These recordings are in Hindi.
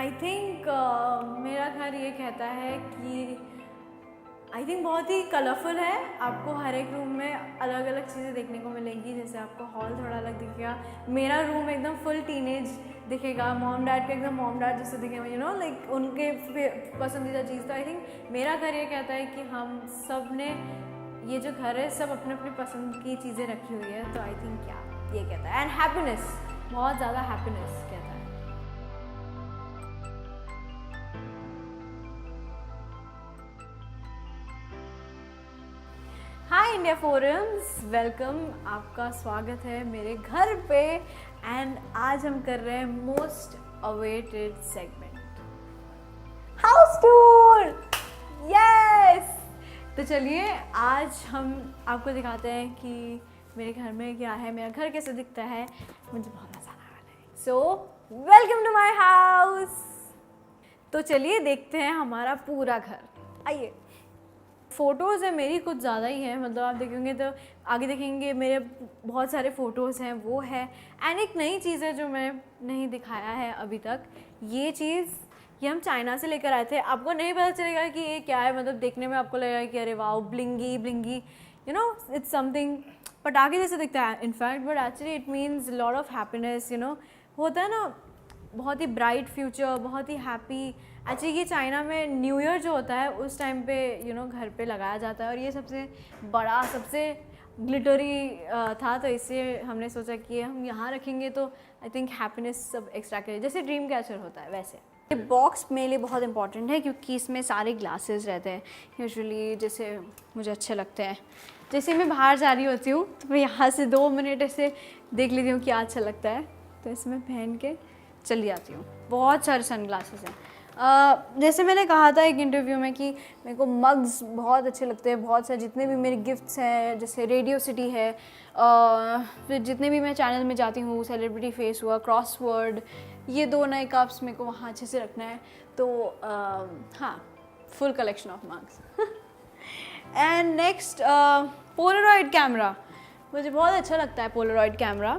आई थिंक मेरा घर ये कहता है कि आई थिंक बहुत ही कलरफुल है। आपको हर एक रूम में अलग अलग चीज़ें देखने को मिलेंगी। जैसे आपको हॉल थोड़ा अलग दिखेगा, मेरा रूम एकदम फुल टीनेज दिखेगा, मॉम डैड का एकदम मॉम डैड जैसे दिखेगा, यू नो लाइक उनके पसंदीदा चीज़। तो आई थिंक मेरा घर ये कहता है कि हम सब ने ये जो घर है सब अपने अपनी पसंद की चीज़ें रखी हुई है। तो आई थिंक क्या ये कहता है। एंड हैप्पीनेस, बहुत ज़्यादा हैप्पीनेस कहता है। हाय इंडिया फोरम्स, वेलकम, आपका स्वागत है मेरे घर पे। एंड आज हम कर रहे हैं most awaited segment, house tour. Yes, तो चलिए आज हम आपको दिखाते हैं कि मेरे घर में क्या है, मेरा घर कैसे दिखता है। मुझे बहुत मजा आने वाला है। So welcome to my house. तो चलिए देखते हैं हमारा पूरा घर। आइए। फ़ोटोज़ है मेरी कुछ ज़्यादा ही है, मतलब आप देखेंगे तो आगे देखेंगे मेरे बहुत सारे फ़ोटोज़ हैं, वो है। एंड एक नई चीज़ है जो मैं नहीं दिखाया है अभी तक। ये चीज़ ये हम चाइना से लेकर आए थे। आपको नहीं पता चलेगा कि ये क्या है, मतलब देखने में आपको लगेगा कि अरे वाह blingy blingy, you know it's something पटाखे जैसे दिखता है in fact, but actually it means lot of happiness. You know होता है ना, बहुत ही ब्राइट फ्यूचर, बहुत ही हैप्पी। एक्चुअली ये चाइना में न्यू ईयर जो होता है उस टाइम पे घर पे लगाया जाता है, और ये सबसे बड़ा सबसे ग्लिटरी था, तो इससे हमने सोचा कि हम यहाँ रखेंगे तो आई थिंक हैप्पीनेस सब एक्स्ट्रा करे, जैसे ड्रीम कैचर होता है वैसे। ये बॉक्स मेरे लिए बहुत इंपॉर्टेंट है क्योंकि इसमें सारे ग्लासेस रहते हैं यूजुअली, जैसे मुझे अच्छे लगते हैं। जैसे मैं बाहर जा रही होती हूँ तो मैं यहाँ से 2 मिनट ऐसे देख लेती हूँ क्या अच्छा लगता है, तो इसमें पहन के चली जाती हूँ। बहुत सारे सन ग्लासेस हैं। जैसे मैंने कहा था एक इंटरव्यू में कि मेरे को मग्स बहुत अच्छे लगते हैं। बहुत सारे जितने भी मेरे गिफ्ट्स हैं, जैसे रेडियो सिटी है, फिर जितने भी मैं चैनल में जाती हूँ, सेलिब्रिटी फेस हुआ, क्रॉसवर्ड, ये 2 नए कप्स मेरे को वहाँ अच्छे से रखना है। तो हाँ, full collection of mugs. And next Polaroid camera, मुझे बहुत अच्छा लगता है पोलरॉइड कैमरा,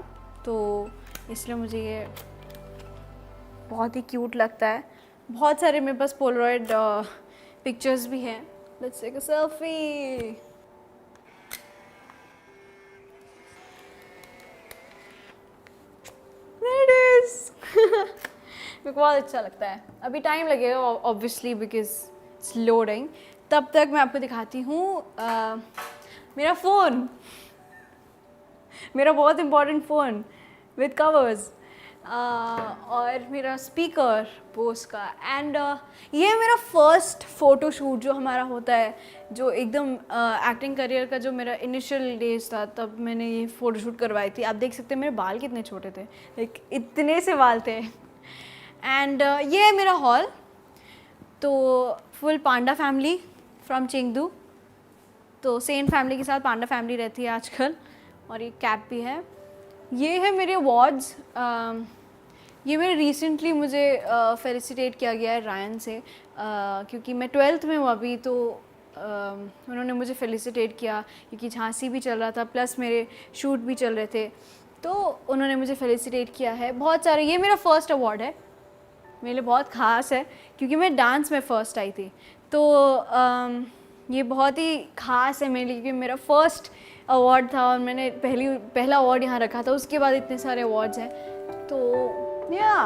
तो इसलिए मुझे ये बहुत ही क्यूट लगता है। बहुत सारे मेरे पास पोलरॉइड पिक्चर्स भी हैं। Let's take a selfie. There it is. मेरे को बहुत अच्छा लगता है। अभी टाइम लगेगा ऑब्वियसली बिकॉज इट्स लोडिंग। तब तक मैं आपको दिखाती हूँ मेरा फ़ोन, मेरा बहुत इम्पोर्टेंट फ़ोन विद कवर्स, और मेरा स्पीकर बोस का। एंड ये मेरा फर्स्ट फ़ोटो शूट जो हमारा होता है, जो एकदम एक्टिंग करियर का जो मेरा इनिशियल डेज था, तब मैंने ये फ़ोटो शूट करवाई थी। आप देख सकते हैं मेरे बाल कितने छोटे थे, लाइक इतने से बाल थे। एंड ये है मेरा हॉल, तो full Panda family from Chengdu, तो सेन फैमिली के साथ पांडा फैमिली रहती है आजकल। और ये कैप भी है। ये है मेरे अवार्ड्स। ये मेरे रिसेंटली मुझे फेलिसिटेट किया गया है रायन से, क्योंकि मैं 12th में हूँ अभी, तो उन्होंने मुझे फेलिसिटेट किया क्योंकि झांसी भी चल रहा था प्लस मेरे शूट भी चल रहे थे, तो उन्होंने मुझे फेलिसिटेट किया है। बहुत सारे, ये मेरा फर्स्ट अवार्ड है, मेरे लिए बहुत ख़ास है क्योंकि मैं डांस में फ़र्स्ट आई थी, तो ये बहुत ही ख़ास है मेरे लिए क्योंकि मेरा फर्स्ट अवार्ड था और मैंने पहला अवार्ड यहाँ रखा था। उसके बाद इतने सारे अवार्ड्स हैं, तो या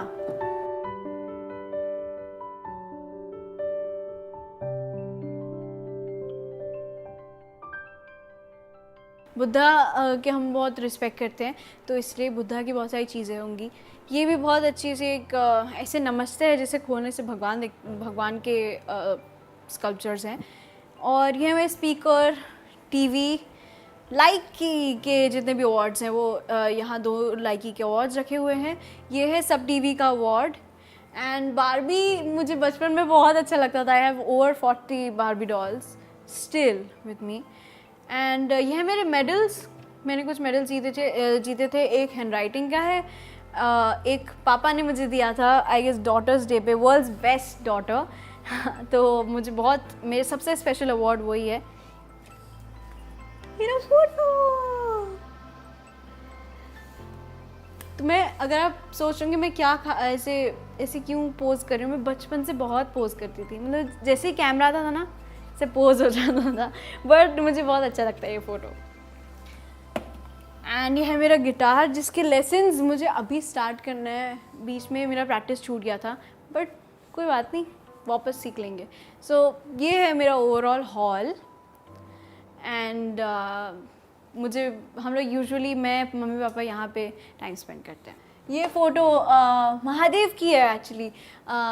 बुद्धा के हम बहुत रिस्पेक्ट करते हैं, तो इसलिए बुद्धा की बहुत सारी चीज़ें होंगी। ये भी बहुत अच्छी सी एक ऐसे नमस्ते है जैसे खोलने से भगवान के स्कल्पचर्स हैं। और ये हमें स्पीकर, टीवी, लाइकी के जितने भी अवार्ड्स हैं वो यहाँ 2 लाइकी के अवार्ड्स रखे हुए हैं। ये है सब टीवी का अवार्ड। एंड बारबी मुझे बचपन में बहुत अच्छा लगता था। I have over 40 Barbie dolls still with me. And ये है मेरे मेडल्स। मैंने कुछ मेडल्स जीते थे। एक हैंड राइटिंग का है, एक पापा ने मुझे दिया था आई गेस डॉटर्स डे पे, वर्ल्ड्स बेस्ट डॉटर। तो मुझे बहुत, मेरे सबसे स्पेशल अवार्ड वही है। मेरा फोटो। तो मैं, अगर आप सोच रहे होंगे मैं क्या ऐसे ऐसे क्यों पोज कर रही हूँ, मैं बचपन से बहुत पोज करती थी, मतलब जैसे ही कैमरा आता था ना से पोज हो जाता था, बट मुझे बहुत अच्छा लगता है ये फ़ोटो। एंड ये है मेरा गिटार जिसके लेसन्स मुझे अभी स्टार्ट करना है, बीच में मेरा प्रैक्टिस छूट गया था, बट कोई बात नहीं, वापस सीख लेंगे। सो ये है मेरा ओवरऑल हॉल। एंड मुझे हम लोग यूजुअली मैं मम्मी पापा यहाँ पे टाइम स्पेंड करते हैं। ये फ़ोटो महादेव की है एक्चुअली।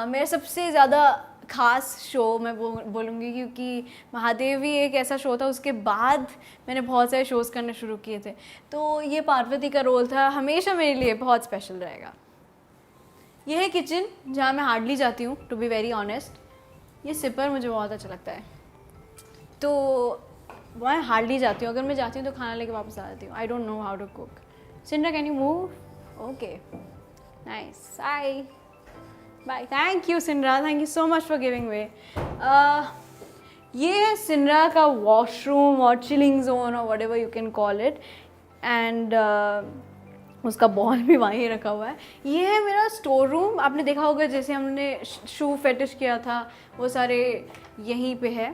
मेरा सबसे ज़्यादा ख़ास शो मैं बोलूँगी, क्योंकि महादेव ही एक ऐसा शो था, उसके बाद मैंने बहुत सारे शोज़ करने शुरू किए थे, तो ये पार्वती का रोल था, हमेशा मेरे लिए बहुत स्पेशल रहेगा। ये है किचन जहाँ मैं हार्डली जाती हूँ, टू बी वेरी ऑनेस्ट। ये सिपर मुझे बहुत अच्छा लगता है, तो मैं हार्डली जाती हूँ, अगर मैं जाती हूँ तो खाना लेके वापस आ जाती हूँ। I don't know how to cook. Sindra, can you move? Okay, nice, bye bye. Thank you Sindra, thank you so much for giving way. ये है सिंड्रा का वॉशरूम और चिलिंग जोन और whatever you can call it, and उसका बॉल भी वहीं रखा हुआ है। ये है मेरा स्टोर रूम। आपने देखा होगा जैसे हमने शू फेटिश किया था, वो सारे यहीं पे है।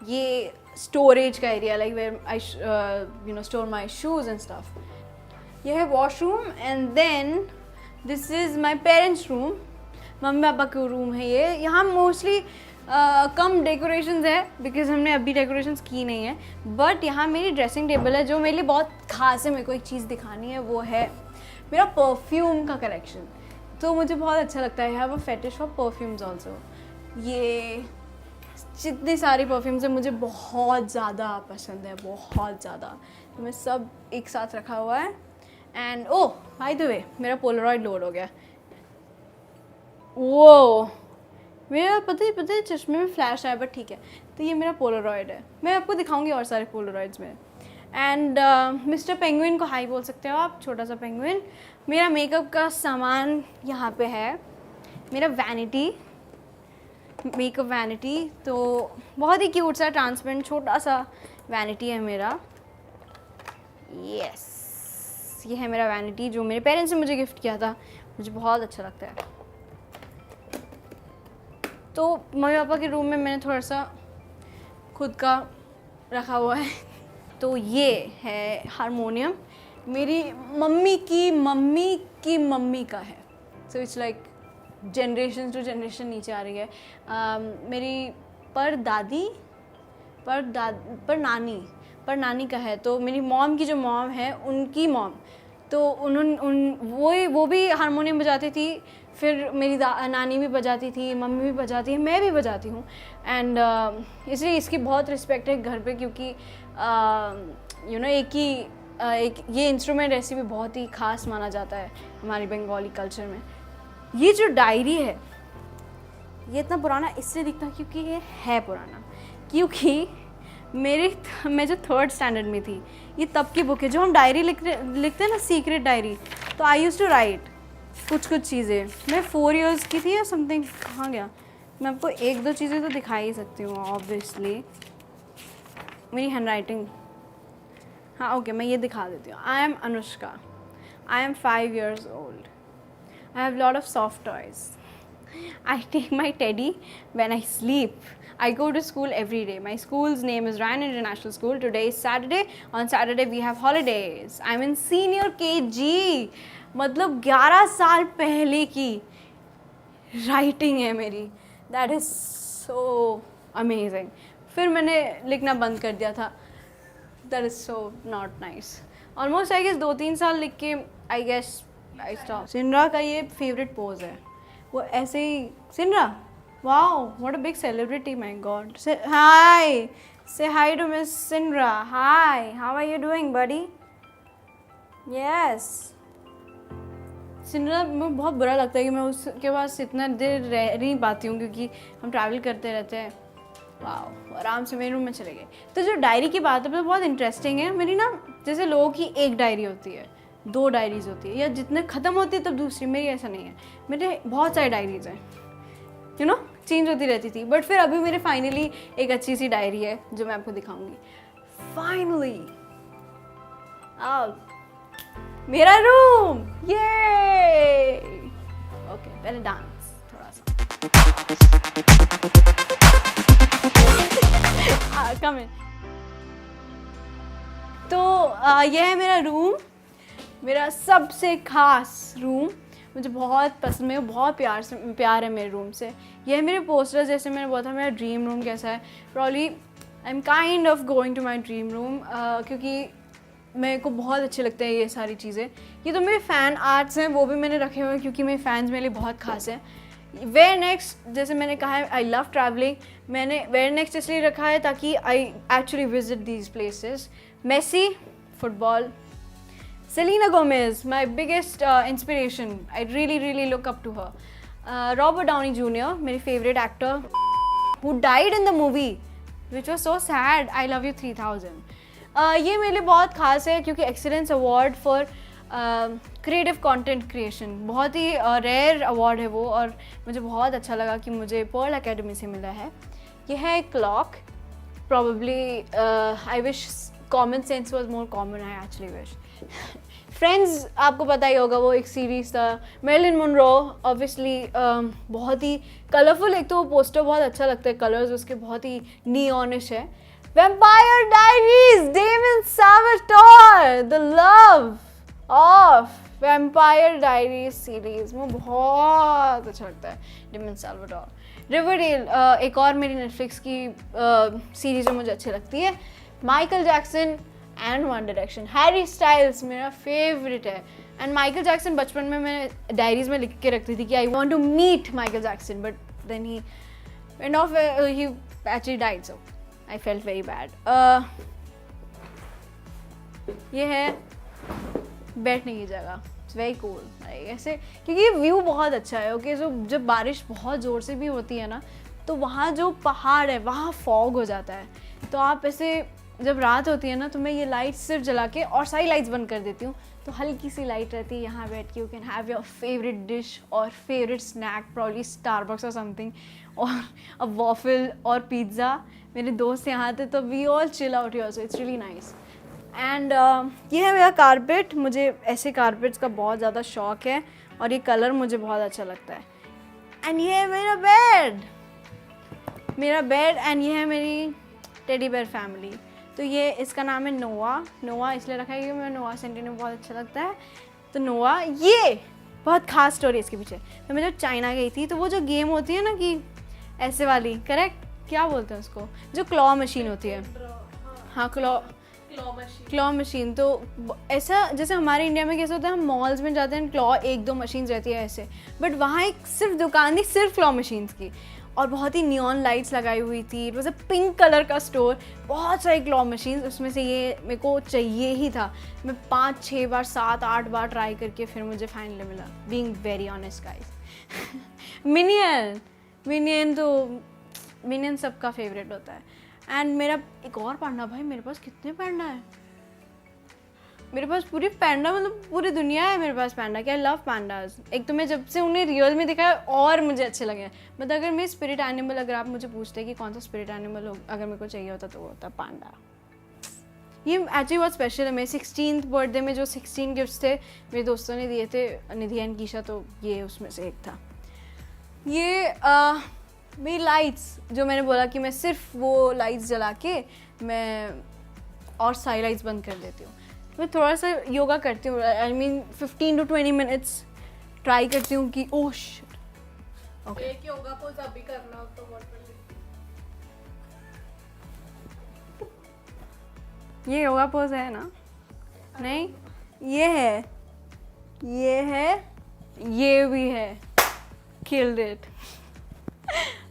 ये स्टोरेज का area, like where I store my shoes and stuff. ये है washroom, and then this is my parents room, mummy papa का रूम है ये। यहाँ मोस्टली कम डेकोरेशंस है बिकॉज हमने अभी डेकोरेशंस की नहीं है, बट यहाँ मेरी ड्रेसिंग टेबल है जो मेरे लिए बहुत खास है। मेरे को एक चीज़ दिखानी है, वो है मेरा परफ्यूम का कलेक्शन। तो मुझे बहुत अच्छा लगता है, I have a fetish for perfumes also. ये जितनी सारी परफ्यूम्स है मुझे बहुत ज़्यादा पसंद है, बहुत ज़्यादा, तो मैं सब एक साथ रखा हुआ है। And oh by the way, मेरा पोलरॉइड लोड हो गया। वो मेरा पता है चश्मे में फ्लैश आया, बट ठीक है। तो ये मेरा पोलरॉइड है, मैं आपको दिखाऊंगी और सारे पोलरॉइड्स में। एंड मिस्टर पेंगुइन को हाई बोल सकते हो आप, छोटा सा पेंगुइन। मेरा मेकअप का सामान यहाँ पे है, मेरा वैनिटी, मेकअप वैनिटी, तो बहुत ही क्यूट सा ट्रांसपेरेंट छोटा सा वैनिटी है मेरा। यस, ये है मेरा वैनिटी जो मेरे पेरेंट्स ने मुझे गिफ्ट किया था, मुझे बहुत अच्छा लगता है। तो मम्मी पापा के रूम में मैंने थोड़ा सा खुद का रखा हुआ है। तो ये है हारमोनियम, मेरी मम्मी की मम्मी का है। So it's like generation to generation नीचे आ रही है। मेरी पर नानी का है, तो मेरी मॉम की जो मॉम है उनकी मॉम, तो वो भी हारमोनियम बजाती थी, फिर मेरी नानी भी बजाती थी, मम्मी भी बजाती है, मैं भी बजाती हूँ। एंड इसलिए इसकी बहुत रिस्पेक्ट है घर पे, क्योंकि एक ये इंस्ट्रूमेंट ऐसे भी बहुत ही ख़ास माना जाता है हमारी बंगाली कल्चर में। ये जो डायरी है ये इतना पुराना इसलिए दिखता है क्योंकि ये है पुराना, क्योंकि मैं जो 3rd स्टैंडर्ड में थी, ये तब की बुक है जो हम डायरी लिखते हैं ना, सीक्रेट डायरी। तो आई यूज़ टू राइट कुछ चीज़ें। मैं 4 years की थी या समथिंग, कहाँ गया, मैं आपको 1-2 चीज़ें तो दिखा ही सकती हूँ ऑब्वियसली। मेरी हैंड राइटिंग, हाँ ओके, मैं ये दिखा देती हूँ। I M Anushka, I am 5 years old. I have a lot of soft toys. I take my teddy when I sleep. I go to school every day. My school's name is Ryan International School. Today is Saturday. On Saturday we have holidays. I'm in senior KG. मतलब 11 साल पहले की राइटिंग है मेरी। That is so amazing. फिर मैंने लिखना बंद कर दिया था। That is so not nice. Almost I guess 2-3 साल लिख के I guess सिंड्रा का ये फेवरेट पोज है, वो ऐसे ही। Sindra, wow what a big celebrity, my God. Hi, say hi to miss Sindra. Hi, how are you doing buddy? Yes. Sindra, मुझे बहुत बुरा लगता है कि मैं उसके पास इतना देर रह नहीं पाती हूँ, क्योंकि हम ट्रैवल करते रहते हैं। वाओ, आराम से मेरे रूम में चले गए। तो जो डायरी की बात है वो बहुत इंटरेस्टिंग है। मेरी ना, जैसे लोगों की एक डायरी होती है, 2 डायरीज होती है, या जितने ख़त्म होती है तब दूसरी। मेरी ऐसा नहीं है, मेरे बहुत सारी डायरीज हैं, चेंज होती रहती थी। बट फिर अभी मेरे फाइनली एक अच्छी सी डायरी है जो मैं आपको दिखाऊंगी। फाइनली मेरा रूम, ये ओके, पहले डांस। कम इन। तो यह है मेरा रूम, मेरा सबसे खास रूम, मुझे बहुत पसंद है, बहुत प्यार है मेरे रूम से। यह है मेरे पोस्टर, जैसे मैंने बोला था मेरा ड्रीम रूम कैसा है, probably I am kind of going to my dream room, क्योंकि मेरे को बहुत अच्छे लगते हैं ये सारी चीज़ें। ये तो मेरे फ़ैन आर्ट्स हैं, वो भी मैंने रखे हुए हैं क्योंकि मेरे फैंस मेरे लिए बहुत खास हैं। वेयर नेक्स्ट, जैसे मैंने कहा है आई लव ट्रैवलिंग, मैंने वेयर नेक्स्ट इसलिए रखा है ताकि I actually visit these places. Messi, football. Selena Gomez, my biggest inspiration. I really look up to her. Robert Downey Jr., my favorite actor, who died in the movie, which was so sad. I Love You 3000. ये मेरे लिए बहुत खास है क्योंकि excellence award for creative content creation, बहुत ही रेयर अवार्ड है वो, और मुझे बहुत अच्छा लगा कि मुझे पर्ल एकेडमी से मिला है। ये है एक clock, probably I wish common sense was more common, I actually wish. Friends, आपको पता ही होगा, वो एक सीरीज़ था, मेरिलिन मोनरो, ऑब्वियसली बहुत ही कलरफुल, एक तो वो पोस्टर बहुत अच्छा लगता है, कलर्स उसके बहुत ही नियॉनिश है। Vampire Diaries, Damon Salvatore, the love of Vampire Diaries series मुझे बहुत अच्छा लगता है, डेमन साल्वाटोर। रिवरडेल एक और मेरी नेटफ्लिक्स की सीरीज जो मुझे अच्छी लगती है। Michael Jackson and one direction. Harry styles मेरा फेवरेट है, एंड माइकल जैक्सन बचपन में मैं डायरीज में लिख के रखती थी कि I want to meet Michael Jackson, but then he end of he actually died, so I felt very bad. ये है बैठने की जगह, इट्स वेरी कूल ऐसे, क्योंकि व्यू बहुत अच्छा है। ओके, सो जब बारिश बहुत ज़ोर से भी होती है ना, तो वहाँ जो पहाड़ है वहाँ फॉग हो जाता है, तो आप ऐसे जब रात होती है ना, तो मैं ये लाइट सिर्फ जला के और सारी लाइट्स बंद कर देती हूँ, तो हल्की सी लाइट रहती है, यहाँ बैठ के you can have your favourite dish और फेवरेट स्नैक, प्रॉब्ली स्टारबक्स और समथिंग, और अ वॉफल और पिज़्ज़ा। मेरे दोस्त यहाँ थे तो we all chill out here, so it's really nice. And ये है मेरा कारपेट, मुझे ऐसे कारपेट्स का बहुत ज़्यादा शौक है और ये कलर मुझे बहुत अच्छा लगता है। एंड ये है मेरा बेड, एंड ये है मेरी टेडी बेयर फैमिली। तो ये इसका नाम है नोआ। नोआ इसलिए रखा है क्योंकि मुझे नोआ सेंटिनो बहुत अच्छा लगता है। तो नोआ, ये बहुत खास स्टोरी है इसके पीछे। तो मैं जब चाइना गई थी, तो वो जो गेम होती है ना कि ऐसे वाली, करेक्ट, क्या बोलते हैं उसको, जो क्लॉ मशीन होती है, हाँ क्लॉ मशीन। तो ऐसा जैसे हमारे इंडिया में कैसे होता है, हम मॉल्स में जाते हैं, क्लॉ 1-2 मशीन्स रहती है ऐसे, बट वहाँ एक सिर्फ दुकान थी सिर्फ क्लॉ मशीन्स की, और बहुत ही नियॉन लाइट्स लगाई हुई थी। It was a pink colour का स्टोर, बहुत सारी क्लॉ मशीन्स, उसमें से ये मेरे को चाहिए ही था। मैं 5-6 बार 7-8 बार ट्राई करके फिर मुझे फाइनली मिला, being very honest guys. Minion सबका फेवरेट होता है। एंड मेरा एक और पांडा, भाई मेरे पास कितने पांडा है, मेरे पास पूरी पैंडा, मतलब पूरी दुनिया है मेरे पास पैंडा। क्या, लव पैंडाज। एक तो मैं जब से उन्हें रियल में देखा है और मुझे अच्छे लगे। मतलब अगर मैं स्पिरिट एनिमल, अगर आप मुझे पूछते कि कौन सा स्पिरिट एनिमल हो अगर मेरे को चाहिए होता, तो वो होता पांडा। ये एक्चुअली बहुत स्पेशल है। मेरे 16th बर्थडे में जो 16 गिफ्ट्स थे मेरे दोस्तों ने दिए थे, निधि एंड कीशा, तो ये उसमें से एक था। ये मेरी लाइट्स, जो मैंने बोला कि मैं सिर्फ वो लाइट्स जला के मैं और सारी लाइट्स बंद कर देती हूँ। मैं थोड़ा सा योगा करती हूँ, I mean 15 to 20 minutes try करती हूँ कि ओह शिट, ओके। एक योगा पोज अभी करना हो तो बहुत ये योगा पोज है ना? नहीं, ये है, ये भी है, किल्ड इट।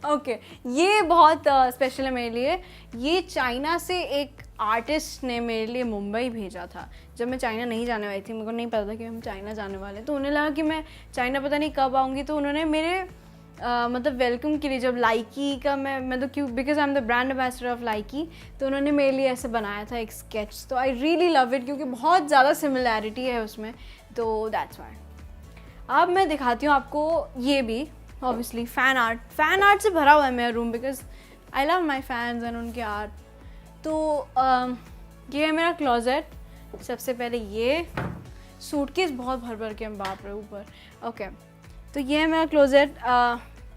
ओके, ये बहुत स्पेशल है मेरे लिए। ये चाइना से एक आर्टिस्ट ने मेरे लिए मुंबई भेजा था। जब मैं चाइना नहीं जाने वाली थी, मेरे को नहीं पता था कि हम चाइना जाने वाले हैं, तो उन्हें लगा कि मैं चाइना पता नहीं कब आऊँगी, तो उन्होंने मेरे मतलब वेलकम के लिए, जब लाइकी का मैं तो क्यों, because I am the brand ambassador of Likee, तो उन्होंने मेरे लिए ऐसे बनाया था एक स्केच। तो आई रियली लव इट क्योंकि बहुत ज़्यादा सिमिलैरिटी है उसमें, तो दैट्स व्हाई। अब मैं दिखाती हूँ आपको ये भी, ऑब्वियसली फैन आर्ट से भरा हुआ है मेरा room, because I love my fans and उनके आर्ट। तो ये है मेरा क्लोजेट। सबसे पहले ये सूटकेस बहुत भर भर के हम, बाप रे ऊपर। ओके, तो ये है मेरा क्लोजेट।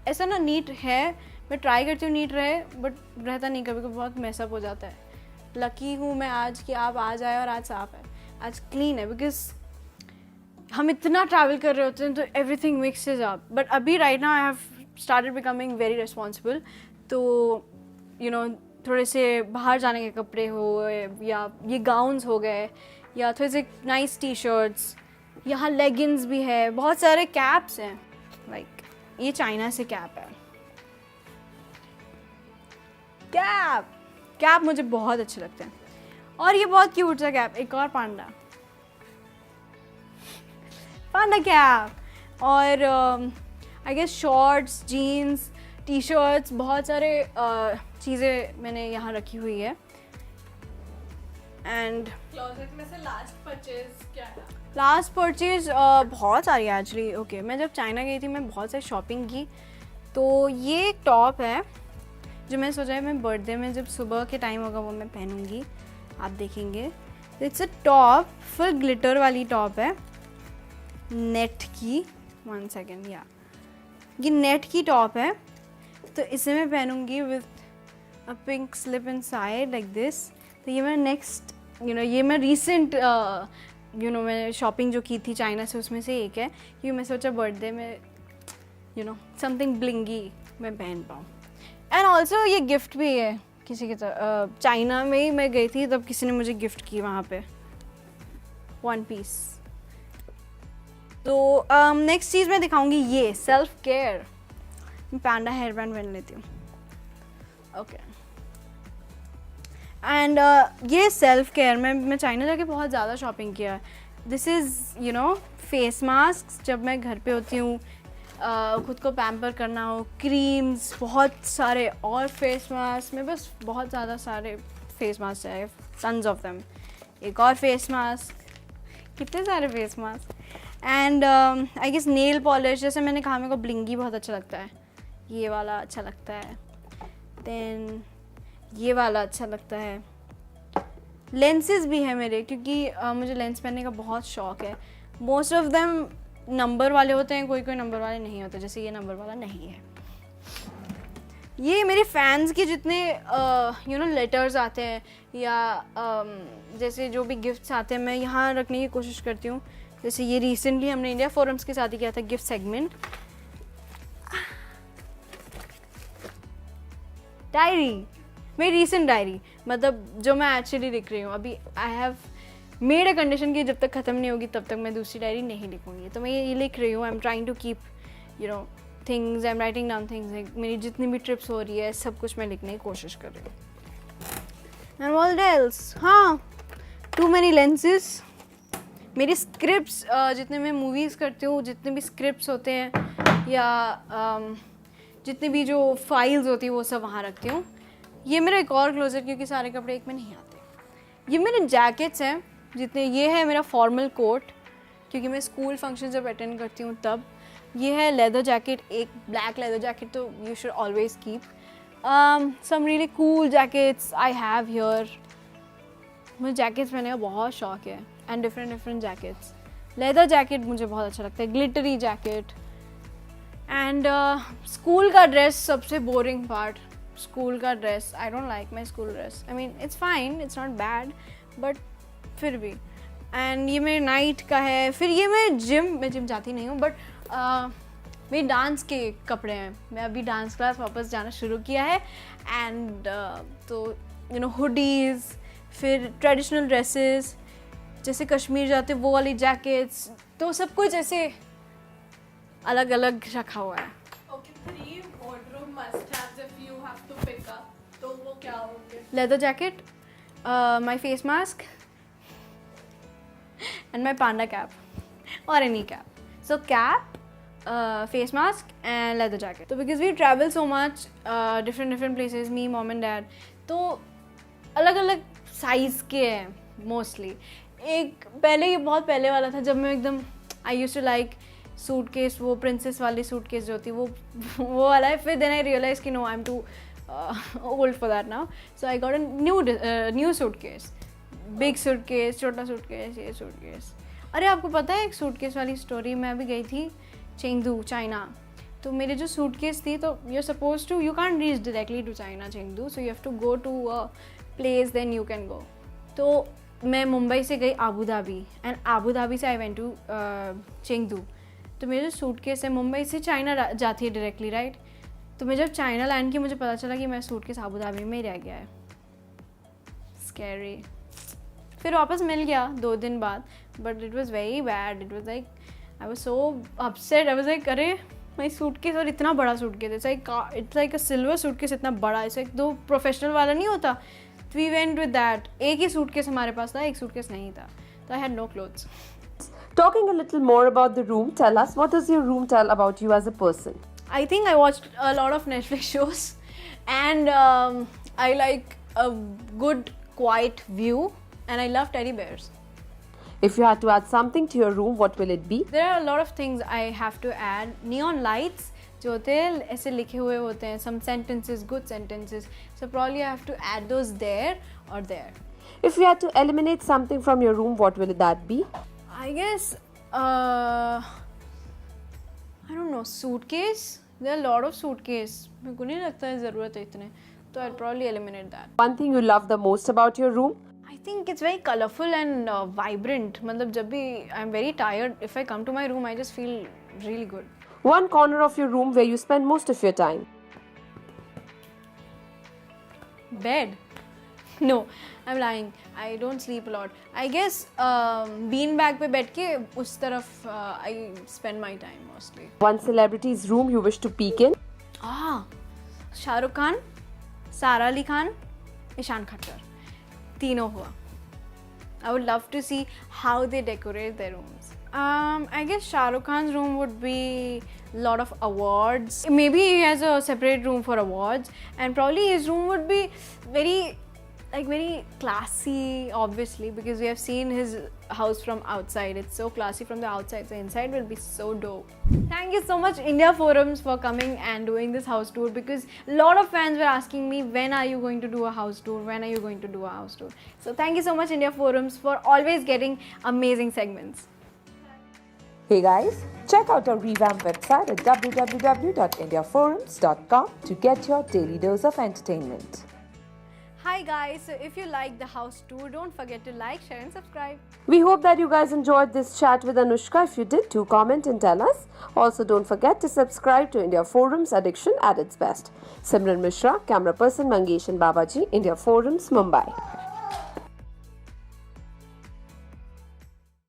ऐसा ना नीट है, मैं ट्राई करती हूँ नीट रहे, बट रहता नहीं, कभी कभी बहुत मैसअप हो जाता है। लकी हूँ मैं आज कि आप आज आए और आज साफ है, आज क्लीन है, बिकॉज हम इतना ट्रैवल कर रहे होते हैं तो एवरीथिंग मिक्सेज अप। बट अभी right now I have started becoming very responsible, तो यू नो थोड़े से बाहर जाने के कपड़े हो, या ये गाउन्स हो गए, या थोड़े से नाइस टी शर्ट्स, यहाँ लेगिंग्स भी है, बहुत सारे कैप्स हैं। लाइक ये चाइना से कैप है, कैप मुझे बहुत अच्छे लगते हैं। और ये बहुत क्यूट सा कैप, एक और पांडा कैप। और I guess shorts, jeans, T shirts, बहुत सारे चीज़ें मैंने यहाँ रखी हुई है। एंड क्लोजेट में से लास्ट परचेज क्या है? लास्ट परचेज बहुत सारी है एक्चुअली। ओके, मैं जब चाइना गई थी मैं बहुत सारी शॉपिंग की। तो ये एक टॉप है जो मैंने सोचा है मैं बर्थडे में जब सुबह के टाइम होगा वो मैं पहनूंगी, आप देखेंगे। It's a top, full glitter वाली टॉप है, नेट की। 1 सेकेंड, या ये नेट की टॉप है, तो इसे मैं पहनूंगी with a pink slip inside like this. तो ये मैं नेक्स्ट ये मैं रिसेंट मैंने शॉपिंग जो की थी चाइना से उसमें से एक है, क्योंकि मैं सोचा बर्थडे में समथिंग ब्लिंगी मैं पहन पाऊँ। एंड ऑल्सो ये गिफ्ट भी है किसी की तरफ, चाइना में ही मैं गई थी तब किसी ने मुझे गिफ्ट की वहाँ पे 1 पीस। तो नेक्स्ट चीज़ मैं दिखाऊंगी, ये सेल्फ केयर। मैं पैंडा हेयर बैंड पहन लेती हूँ, ओके। एंड ये सेल्फ केयर मैं चाइना जाके बहुत ज़्यादा शॉपिंग किया है। दिस इज़ फेस मास्क, जब मैं घर पे होती हूँ, खुद को पैम्पर करना हो, क्रीम्स बहुत सारे, और फेस मास्क में बस बहुत ज़्यादा सारे फेस मास्क है, टन्स ऑफ देम। एक और फेस मास्क, कितने सारे face mask. And I guess nail polish, जैसे मैंने कहा मेरे को ब्लिंगी बहुत अच्छा लगता है, ये वाला अच्छा लगता है। देन ये वाला अच्छा लगता है। लेंसेज भी है मेरे, क्योंकि मुझे लेंस पहनने का बहुत शौक है। मोस्ट ऑफ देम नंबर वाले होते हैं, कोई कोई नंबर वाले नहीं होते, जैसे ये नंबर वाला नहीं है। ये मेरे फैंस के जितने लेटर्स आते हैं, या जैसे जो भी गिफ्ट्स आते हैं, मैं यहाँ रखने की कोशिश करती हूँ। जैसे ये रिसेंटली हमने इंडिया फोरम्स के साथ ही किया था गिफ्ट सेगमेंट। डायरी, मेरी रीसेंट डायरी, मतलब जो मैं एक्चुअली लिख रही हूँ अभी। I have made a condition कि जब तक ख़त्म नहीं होगी तब तक मैं दूसरी डायरी नहीं लिखूँगी। तो मैं ये लिख रही हूँ, I am trying to keep things, I am writing down things. मेरी जितनी भी ट्रिप्स हो रही है सब कुछ मैं लिखने की कोशिश कर रही हूँ। एंड व्हाट एल्स, हाँ, टू मेनी लेंसेज। मेरी स्क्रिप्ट्स, जितने मैं मूवीज़ करती हूँ, जितने भी स्क्रिप्ट्स होते हैं, या जितनी भी जो फाइल्स होती है वो सब वहाँ रखती हूँ। ये मेरा एक और क्लोजेट, क्योंकि सारे कपड़े एक में नहीं आते। ये मेरे जैकेट्स हैं जितने, ये है मेरा फॉर्मल कोट, क्योंकि मैं स्कूल फंक्शन जब अटेंड करती हूँ तब। ये है लेदर जैकेट, एक ब्लैक लेदर जैकेट, तो you should always keep some really cool jackets I have here. मुझे जैकेट्स पहनने का बहुत शौक है, and different jackets. Leather jacket मुझे बहुत अच्छा लगता है, ग्लिटरी जैकेट। एंड स्कूल का ड्रेस सबसे बोरिंग पार्ट, स्कूल का dress. I don't like my school dress, I mean it's fine, it's not bad, but फिर भी। एंड ये मेरे नाइट का है। फिर ये मैं जिम जाती नहीं हूँ, बट मेरे डांस के कपड़े हैं। मैं अभी डांस क्लास वापस जाना शुरू किया है। एंड तो हुडीज़, फिर ट्रेडिशनल ड्रेसेस, जैसे कश्मीर जाते वो वाली जैकेट्स, तो सब कुछ ऐसे अलग अलग रखा हुआ है। Okay, 3 wardrobe must-haves if you have to pick up. तो वो क्या होंगे? Leather jacket, my face mask, and my panda cap और any cap. So cap, face mask and leather jacket. तो because we travel so much different places, me, mom and dad, तो अलग अलग साइज़ के हैं मोस्टली। एक पहले, ये बहुत पहले वाला था जब मैं एकदम, I used to like suitcase, वो प्रिंसेस वाली सूटकेस जो होती है वो वाला है। फिर देन आई रियलाइज कि no, I am too old for that now, so I got a new suitcase, big suitcase, छोटा सूटकेस, ये सूटकेस। अरे आपको पता है एक सूटकेस वाली स्टोरी, मैं अभी गई थी चेंगदू, चाइना, तो मेरे जो सूटकेस थी, तो you are suppose to, you can reach directly to China Chengdu, so you have to go to a place, then you can go. तो मैं मुंबई से गई Abu Dhabi, and Abu Dhabi से आई वेंट टू चेंगदू. तो मेरे जो सूटकेस है, मुंबई से चाइना जाती है डायरेक्टली, राइट. तो मैं जब चाइना लैंड की, मुझे पता चला कि मेरा सूटकेस आबू धाबी में ही रह गया है. स्कैरी. फिर वापस मिल गया 2 दिन बाद, but it was very bad. It was like, I was so upset. I was like, अरे माई सूटकेस, और इतना बड़ा suitcase, it's like a silver suitcase, इतना बड़ा, ऐसा एक दो प्रोफेशनल वाला नहीं होता. We went with that. एक ही सूटकेस हमारे पास था, एक सूटकेस नहीं था, तो I had no clothes. Talking a little more about the room, tell us, what does your room tell about you as a person? I think I watched a lot of Netflix shows, and I like a good quiet view, and I love teddy bears. If you had to add something to your room, what will it be? There are a lot of things I have to add. Neon lights जो होते हैं ऐसे लिखे हुए होते हैं, some sentences, good sentences, so probably I have to add those there or there. If you had to eliminate something from your room, what will that be? I guess I don't know, suitcase. There are a lot of suitcase. मेरे को नहीं लगता है ज़रूरत है इतने, तो I'll probably eliminate that. One thing you love the most about your room? I think it's very colorful and vibrant. मतलब जब भी I'm very tired, if I come to my room, I just feel really good. One corner of your room where you spend most of your time? Bed. No, I'm lying. I don't sleep a lot. I guess bean bag पे बैठ के उस तरफ I spend my time mostly. One celebrity's room you wish to peek in? Shahrukh Khan, सारा अली खान, ईशान खट्टर, तीनों हुआ. I would love to see how they decorate their rooms. I guess Shah Rukh Khan's room would be a lot of awards. Maybe he has a separate room for awards, and probably his room would be very classy, obviously, because we have seen his house from outside. It's so classy from the outside, so inside will be so dope. Thank you so much, India Forums, for coming and doing this house tour, because a lot of fans were asking me, when are you going to do a house tour? When are you going to do a house tour? So thank you so much, India Forums, for always getting amazing segments. Hey guys, check out our revamped website at www.indiaforums.com to get your daily dose of entertainment. Hi guys, so if you like the house tour, don't forget to like, share and subscribe. We hope that you guys enjoyed this chat with Anushka. If you did, do comment and tell us. Also, don't forget to subscribe to India Forums Addiction at its best. Simran Mishra, camera person Mangesh and Babaji, India Forums, Mumbai.